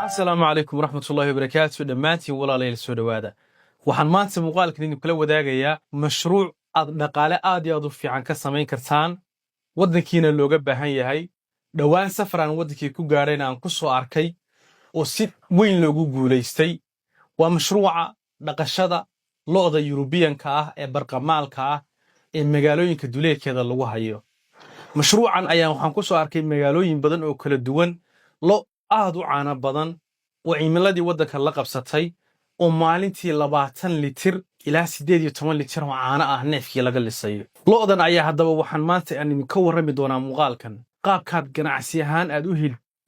السلام عليكم ورحمة الله وبركاته. دمانتي ولا ليل سوداء waxaan maanta muuqaalkan idin kula wadaagayaa mashruuc dhaqaale aad iyo aad u fiican ka samayn kartaan wadankiina looga baahan yahay dhawaan safaraan wadankii ku gaarayna aan ku soo arkay oo si weyn loogu guuleystay waa mashruuca dhaqashada lo'da Yurubiyanka ah ee barqamaalka ah ee magaalooyinka duleedkeeda lagu hayo mashruucan ayaa waxaan ku soo arkay magaalooyin badan oo kala duwan lo aad u caana badan oo cimiladii wadanka la qabsatay oo maalintii 20 litir ilaa 18 litir oo caana ah neefkii laga lisayo lo'dan ayaa haddaba waxaan maanta aan idin ka warrami doonaa muuqaalkan qaabkaad ganacsi ahaan aad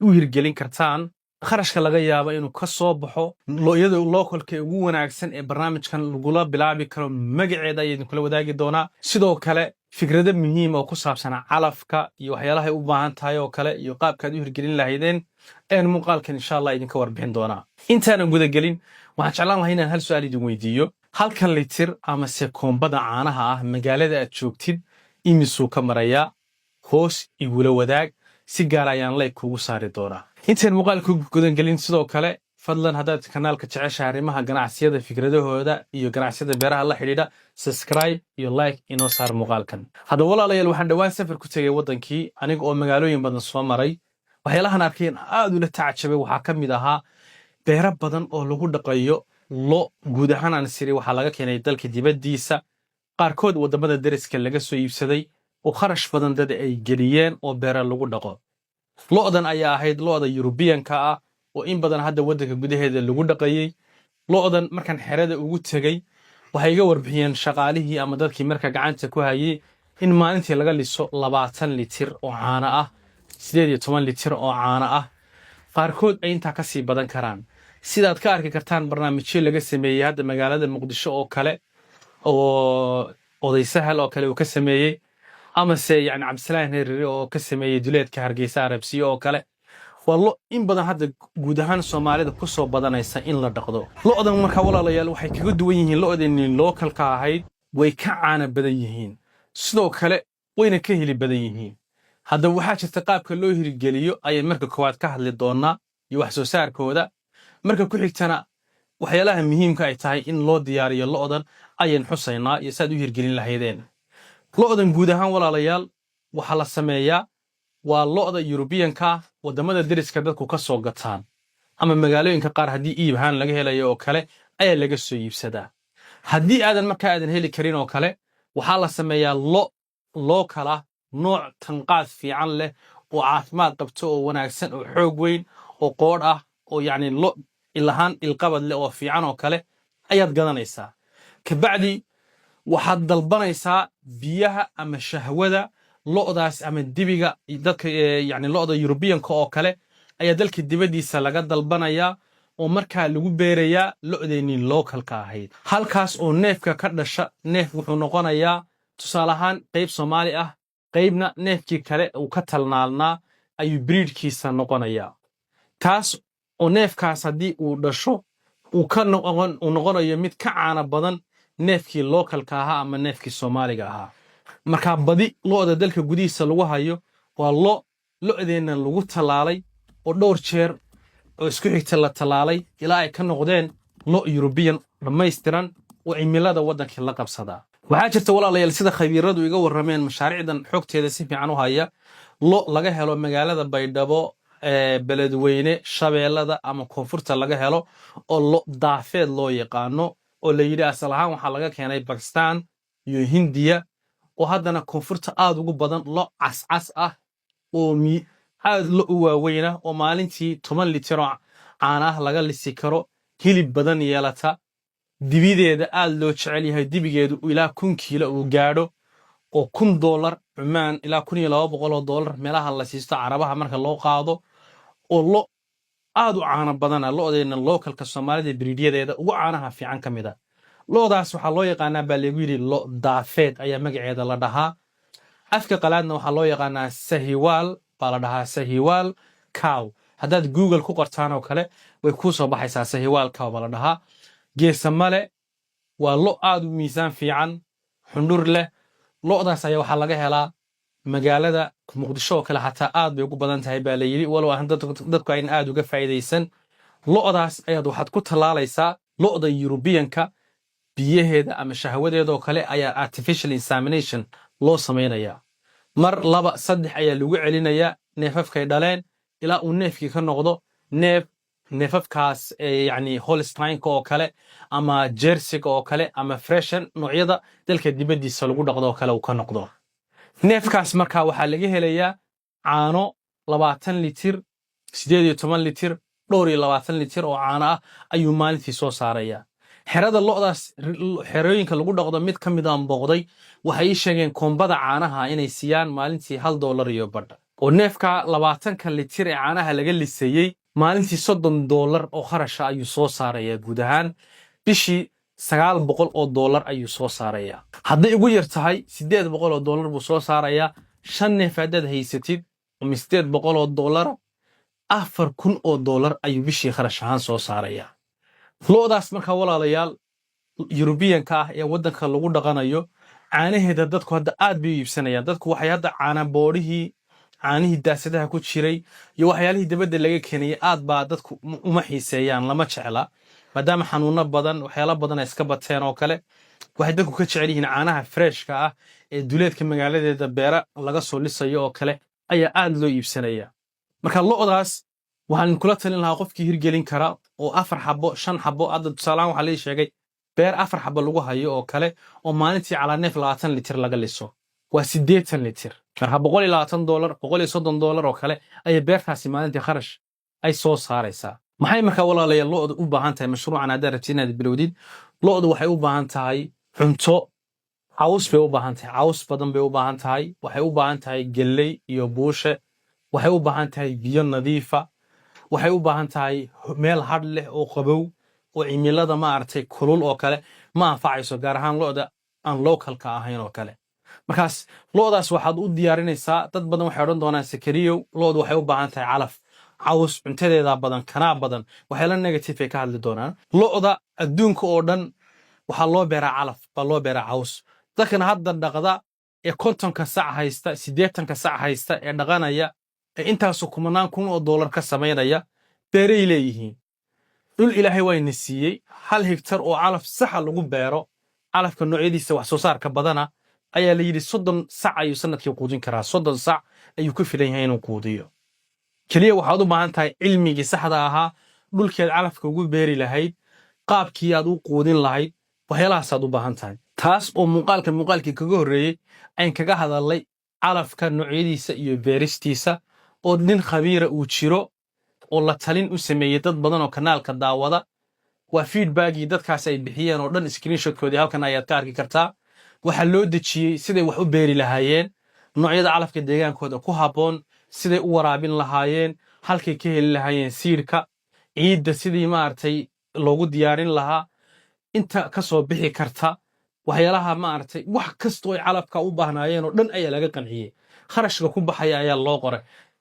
u hirgelin kartaan kharashka laga yaabo inuu ka soo baxo lo'yada localka ugu wanaagsan ee barnaamijkan lagula bilaabi karo magaceeda ayaan idin kula wadaagi doonaa sidoo kale fikrado muhiim oo ku saabsan calafka iyo waxyaalaha ay u baahan tahay oo kale iyo qaabkaad u hirgelin lahaydeen een muuqaalkan insha Allah idin ka warbixin doonaa intaan guda gelin waxaan jeclaan lahaa inaan hal su'aal idin weydiiyo halkan litir ama sekoombada caanaha ah magaalada aad joogtid imisuu ka maraya hoos igula wadaag si gaar ayaan lay kugu saari doonaa intaan muuqaalku gudan gelin sidoo kale fadlan haddaad kanaalka jeceshahay arrimaha ganacsiyada fikradahooda iyo ganacsiyada beeraha la xidhiidha subscribe iyo like inoo saar muuqaalkan hadda walaalayaal waxaan dhawaan safar ku tagay wadankii aniga oo magaalooyin badan soo maray waxyaalahan arkeen aad u la tacajabay waxaa ka mid ahaa beero badan oo lagu dhaqayo lo guud ahaan aan siri waxa laga keenay dalka dibadiisa qaarkood wadamada dariska laga soo iibsaday oo kharash badan dad ay geliyeen oo beero lagu dhaqo lo'dan ayaa ahayd lo'da Yurubiyanka ah oo in badan hadda wadanka gudaheeda lagu dhaqayay lo'dan markan xerada ugu tagay waxay iga warbixiyeen shaqaalihii ama dadkii marka gacanta ku hayay in maalintii laga liso 20 litir oo caana ah 18 litir oo caana ah qaarkood ay inta ka sii badan karaan sidaad ka arki kartaan barnaamijyo laga sameeyay hadda magaalada Muqdisho oo kale oo oday sahal oo kale uu ka sameeyay ama se yani Cabdisalaan Heerri oo ka sameeyay duleedka Hargeysa Arabsiyo oo kale wallo in badan hadda guud ahaan Soomaalida ku soo badanaysa in la dhaqdo lo'dan marka walaalayaal waxay kaga duwan yihiin lo'deenii localka ahayd way ka caana badan yihiin sidoo kale wayna ka heli badan yihiin hadda waxaa jirta qaabka loo hirgeliyo ayay marka koowaad ka hadli doonaa iyo wax soo saarkooda marka ku xigtana waxyaalaha muhiimka ay tahay in loo diyaariyo lo'dan ayaan xusaynaa iyo saad u hirgelin lahaydeen lo'dan guud ahaan walaalayaal waxa la sameeyaa waa lo'da Yurubiyanka wadamada dariska dadku ka soo gataan ama magaalooyinka qaar hadii iib ahaan laga helayo oo kale ayaa laga soo iibsadaa hadii aadan heli karin oo kale waxa la sameeyaa lo kala nooc tanqaad fiican leh oo caafimaad qabto oo wanaagsan oo xoog weyn oo qood ah oo yani lo ilahan ilqabad leh oo fiican oo kale ayaad gadanaysaa ka bacdi waxaad dalbanaysaa biyaha ama shahwada lo'daas ama dibiga dadka yani lo'da Yurubiyanka oo kale ayaa dalka dibadiisa laga dalbanayaa oo markaa lagu beerayaa lo'deenii localka ahayd halkaas oo neefka ka dhasha neef wuxuu noqonayaa tusaale ahaan qayb Soomaali ah qaybna neefkii kale uu ka talnaalnaa ayuu breedkiisa noqonayaa taas oo neefkaas haddii uu dhasho uu noqonayo mid ka caana badan neefkii localka ahaa ama neefkii Soomaaliga ahaa marka badi lo'da dalka gudihiisa lagu hayo waa lo'deena lagu talaalay oo dhowr jeer oo isku xigta la talaalay ilaa ay ka noqdeen lo Yurubiyan dhammaystiran oo cimilada wadanka la qabsada waxaa jirta walaalayaal sida khabiiradu iga warrameen mashaariicdan xogteeda si fiican u haya lo laga helo magaalada Baydhabo beledweyne Shabeellada ama koonfurta laga helo oo lo daafeed loo yaqaano oo la yiri asal ahaan waxa laga keenay Pakistan iyo Hindiya oo haddana koonfurta aad ugu badan lo cas ah oo aad lo waaweyna oo maalintii 10 litir oo caana ah laga lisi karo hilib badan yeelata dibideeda aad loo jecel yahay dibigeedu ilaa 1 kiilo uu gaadho oo $1 Cumaan ilaa $1200 meelaha la siisto Carabaha marka loo qaado oo lo aad u caana badan lo'deena localka Soomaalida breedyadeeda ugu caanaha fiican kamida lo'daas waxa loo yaqaanaa baa lagu yiri lo daafeed ayaa magaceeda la dhahaa afka qalaadna waxa loo yaqaanaa sahiwal baa la dhahaa sahiwal cow haddaad Google ku qortaan oo kale way ku soo baxaysaa sahiwal cow baa la dhahaa geesa male واللو آد ميزان في عن حنور له لو ده سيا وحلا جهلا مجال مقدشوا كلا حتى آد بيقول بدن تهي باليري ولو هند دتك عين آد وقف عيديسن لو ده أيضا واحد كنت لا ليس لو ده يوروبيان كا بيهدا أما شهوات يدو كلا أي artificial insemination لو سمينا يا مر لبا صدح أي لوجع علينا يا نفف كيدالين إلى ونف كي كنا غضو نفف كاس يعني هولستاين كو كلا أما جيرسي كو كلا أما فريشن نوعيدا دلك دبدي سلوجو دغدو كلا وكنا غضو نفف كاس مركا وحلقه هليا عانو 20 لتر 18 لتر دوري 20 لتر oo caana ah ayuu maalintii soo saaraya xerada lo'daas xerooyinka lagu dhaqdo mid ka mid ah booqday waxay sheegeen koombada caanaha inay siiyaan maalintii $1 iyo badh oo neefka 20 litir ee caanaha laga lisayay maalintii $30 oo kharash ayuu soo saaraya guud ahaan bishii $900 ayuu soo saaraya hadday ugu yar tahay $800 buu soo saaraya 5 neef haddaad haysatid $800 $4,000 ayuu bishii kharash ahaan soo saaraya lo'daas marka walaalayaal European-ka ah ee wadanka lagu dhaqanayo caanaheeda dadku hadda aad bay u iibsanayaan dadku waxay hadda caana boorihii caanihii daasadaha ku jiray iyo waxyaalihii dibadda laga keenay aad baa dadku uma xiiseeyaan lama jecla maadaama xanuuno badan waxyaalo badan ay iska bateen oo kale waxay dadku ka jecel yihiin caanaha freshka ah ee duleedka magaaladeeda beera laga soo lisayo oo kale ayaa aad loo iibsanaya marka lo'daas waxaan kula talin lahaa qofkii hirgelin kara oo 4 xabo 5 xabo aad tusaalaan waxa la sheegay beer 4 xabo lagu hayo oo kale oo maalintii cala neef 20 litir laga liso waa 80 litir marka $120 $130 oo kale ay beertaasi maalintii kharash ay soo saaraysaa maxay marka walaalayaal lo'du u baahan tahay mashruucan aad rabtiin inaad bilowdid lo'du waxay u baahan tahay cunto caws bay u baahan tahay caws badan bay u baahan tahay waxay u baahan tahay galley iyo buushe waxay u baahan tahay biyo nadiifa waxay u baahan tahay meel hadh leh oo qabow oo cimilada ma artay kulul oo kale ma anfacayso gaar ahaan lo'da aan localka ahayn oo kale markaas lo'daas waxaad u diyaarinaysaa dad badan waxay oran doonaan sakariyow lo'du waxay u baahan tahay calaf caws cuntadeeda badan kana badan waxay la negative ay ka hadli doonaan lo'da adduunka oo dhan waxa loo beeraa calaf ba loo beeraa caws dadkana hadda dhaqda ee 50 sac haysta 80 sac haysta ee dhaqanaya intaas kumanaan kun oo dollar ka sameynaya beeray leeyihiin dhul ilaahay waa inasiiyay 1 hektar oo calaf sax lagu beero calafka noocyadiisa wax soo saarka badana ayaa la yiri 30 sac ayuu sanadkii quudin karaa 30 sac ayuu ku filan yahay inuu quudiyo kaliya waxaad u baahan tahay cilmigii saxda ahaa dhulkeed calafka ugu beeri lahayd qaabkii aad u quudin lahayd waxyaalahaas aad u baahan tahay taas oo muuqaalkii kaga horeeyay aan kaga hadalay calafka noocyadiisa iyo beeristiisa oo nin khabiira uu jiro oo la talin u sameeyay dad badan oo kanaalka daawada waa feedbackii dadkaas ay bixiyeen oo dhan screenshotkoodii halkan ayaad ka arki kartaa waxa loo dejiyay siday wax u beeri lahaayeen noocyada calafka deegaankooda ku haboon siday u waraabin lahaayeen halkay ka heli lahaayeen siirka ciidda sidii maartay loogu diyaarin lahaa inta ka soo bixi karta waxyaalaha maartay wax kasto ay calafka u baahnaayeen oo dhan ayaa laga qanciyay kharashka ku baxaya ayaa loo qoray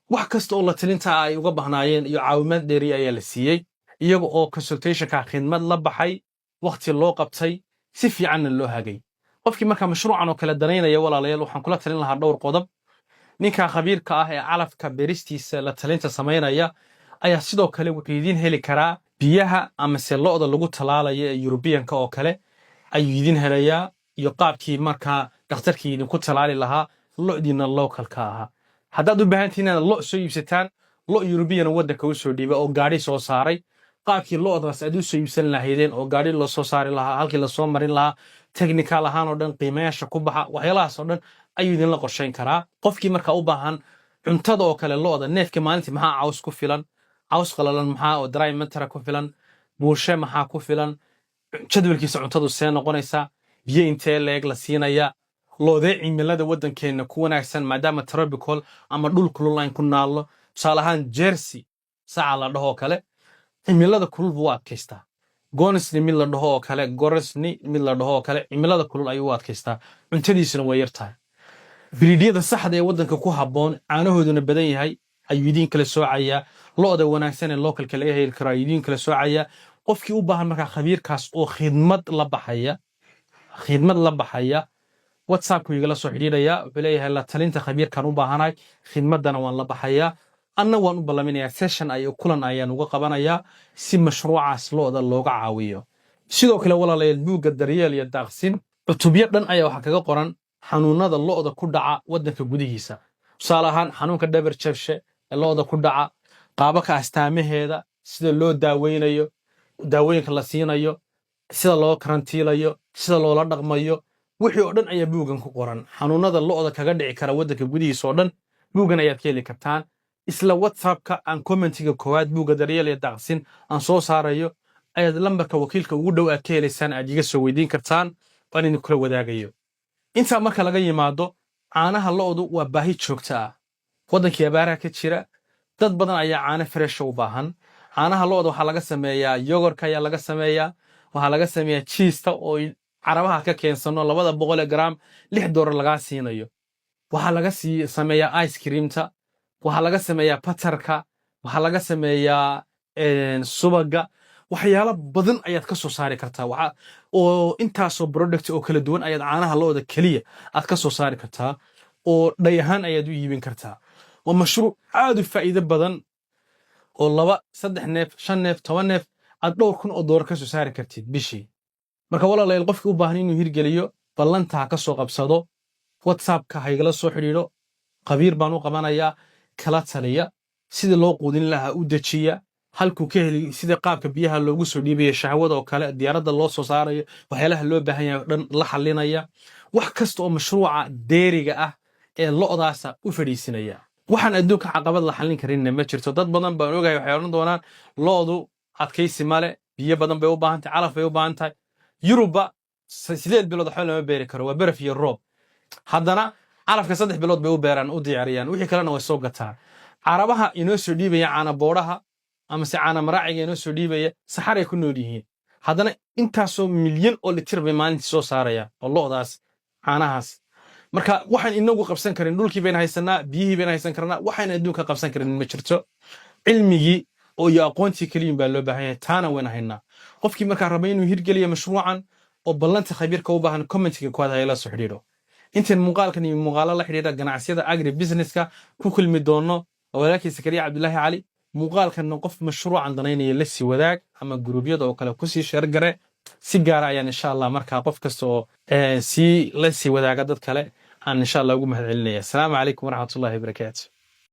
wax kasta oo la talinta ay uga bahnaayeen iyo caawimaad dheeri ayaa la siiyay iyaga oo consultation-ka khidmad la baxay waqti loo qabtay si fiican loo hagay qofkii marka mashruucan oo kala daneynaya walaalayaal waxaan kula talin lahaa dhowr qodob ninka khabiirka ah ee calafka beeristiisa la talinta sameynaya ayaa sidoo kale wuxuu idin heli karaa biyaha ama se lo'da lagu talaalayo ee European-ka oo kale ayuu idin helayaa iyo qaabkii marka dhakhtarkii idin ku talaali lahaa lo'diina localka ah haddaad u baahantiin inaad lo' soo iibsataan lo' European waddanka u soo dhiibay oo gaari soo saaray qaabkii lo'daas aad u soo iibsan lahaydeen oo gaari loo soo saari lahaa halkii la soo marin lahaa technical ahaan oo dhan qiimayaasha ku baxa waxyaalahaas oo dhan ayuu idin la qorsheyn karaa qofkii marka u baahan cuntada oo kale lo'da neefka maalintii maxaa caws ku filan caws qalalan maxaa oo dry matter ku filan buushe maxaa ku filan jadwalkiisa cuntadu see noqonaysaa biyo intee leeg la siinaya lo'da cimilada waddankeena ku wanaagsan maadaama tropical ama dhul kulul aan ku naallo tusaale ahaan Jersey saca la dhaho kale cimilada kulul buu adkaystaa Gonisni mid la dhaho kale Gorisni mid la dhaho kale cimilada kulul ayuu adkaystaa cuntadiisuna way yartahay biriidiyada saxda ee waddanka ku haboon caanahooduna badan yahay ayuu idin kala soocaya lo'da wanaagsan ee localka laga heli karo idin kala soocaya qofkii u baahan marka khabiirkaas oo khidmad la baxaya khidmad la baxaya whatsappku igala soo xidhiidhaya wuxuu leeyahay la talinta khabiirkan u baahanahay khidmadana waan la baxayaa anna waan u ballaminayaa session ay kulan ayaan uga qabanayaa si mashruucaas looda looga caawiyo sidoo kale walaalayaal buugga daryeel iyo daaqsin cutubyo dhan ayaa waxaa kaga qoran xanuunada looda ku dhaca waddanka gudihiisa tusaale ahaan xanuunka dhabar jabshe ee looda ku dhaca qaabaka astaamaheeda sida loo daaweynayo daawooyinka la siinayo sida loo karantiilayo sida loola dhaqmayo wixii oo dhan ayaa buuggan ku qoran xanuunada looda kaga dhici kara waddanka gudihiisa oo dhan buuggan ayaad ka heli kartaan isla whatsappka aan commentiga koowaad buugga daryeel iyo daaqsin aan soo saarayo ayaad lambarka wakiilka ugu dhow aad ka helaysaan aad iga soo weydiin kartaan waan idin kula wadaagayo intaa marka laga yimaado caanaha loodu waa baahi joogta ah waddankii abaaraha ka jira dad badan ayaa caano fresha u baahan caanaha looda waxaa laga sameeyaa yogorka ayaa laga sameeyaa waxaa laga sameeyaa jiista oo carabaha ka keensano 200 gram $6 lagaa siinayo waxaa laga sameeyaa ice creamta waxaa laga sameeyaa batarka waxaa laga sameeyaa subaga waxyaalo badan ayaad ka soo saari kartaa oo intaasoo product oo kala duwan ayaad caanaha looda keliya aad ka soo saari kartaa oo dhay ahaan ayaad u iibin kartaa waa mashruuc aad u faa'iido badan oo 2 3 neef 5 neef 10 neef aad $2,000 ka soo saari kartid bishii marka walaalayaal qofkii u baahan inuu hirgeliyo ballanta ha ka soo qabsado whatsappka ha igala soo xidhiidho qabiir baan u qabanayaa kala taliya sida loo quudin lahaa u dejiya halkuu ka heli sida qaabka biyaha loogu soo dhiibayo shahwada oo kale diyaaradda loo soo saarayo waxyaalaha loo baahan yahay oo dhan la xalinaya wax kasta oo mashruuca deeriga ah ee lo'daasa u fadhiisinaya waxaan adduunka caqabad la xallin karinna ma jirto dad badan baan ogahay waxay odhan doonaan lo'du adkaysi male biyo badan bay u baahan tahay calaf bay u baahan tahay yuruba 8 bilood waxba lama beeri karo waa baraf iyo roob haddana calafka 3 bilood bay u beeraan u diyaariyaan wixii kalena way soo gataan carabaha inoo soo dhiibaya caana boodhaha ama se caana maraaciga inoo soo dhiibaya saxaray ku nool yihiin haddana intaasoo milyan oo litir bay maalintii soo saarayaan oo lo'daas caanahaas marka waxaan inagu qabsan karin dhulkii bayna haysanaa biyihii bayna haysan karnaa waxaan adduunka qabsan karin ma jirto cilmigii oo iyo aqoontii kaliya baa loo baahan yahay taana wayna haynaa qofkii markaa raba inuu hirgeliyo mashruucan oo ballanta khabiirka u baahan commentiga koowaad hayla soo xidhiidho intaan muuqaalkan iyo muuqaalo la xidhiidha ganacsiyada agri businesska ku kulmi doono walaalkii Sakariya Cabdullaahi Cali muuqaalkan qof mashruucan danaynaya la sii wadaag ama guruubyada oo kale ku sii share gare si gaar ah ayaan insha Allah markaa qof kasta oo si la sii wadaaga dad kale aan insha Allah ugu mahadcelinaya. Assalaamu calaykum waraxmatullaahi wabarakaatuh.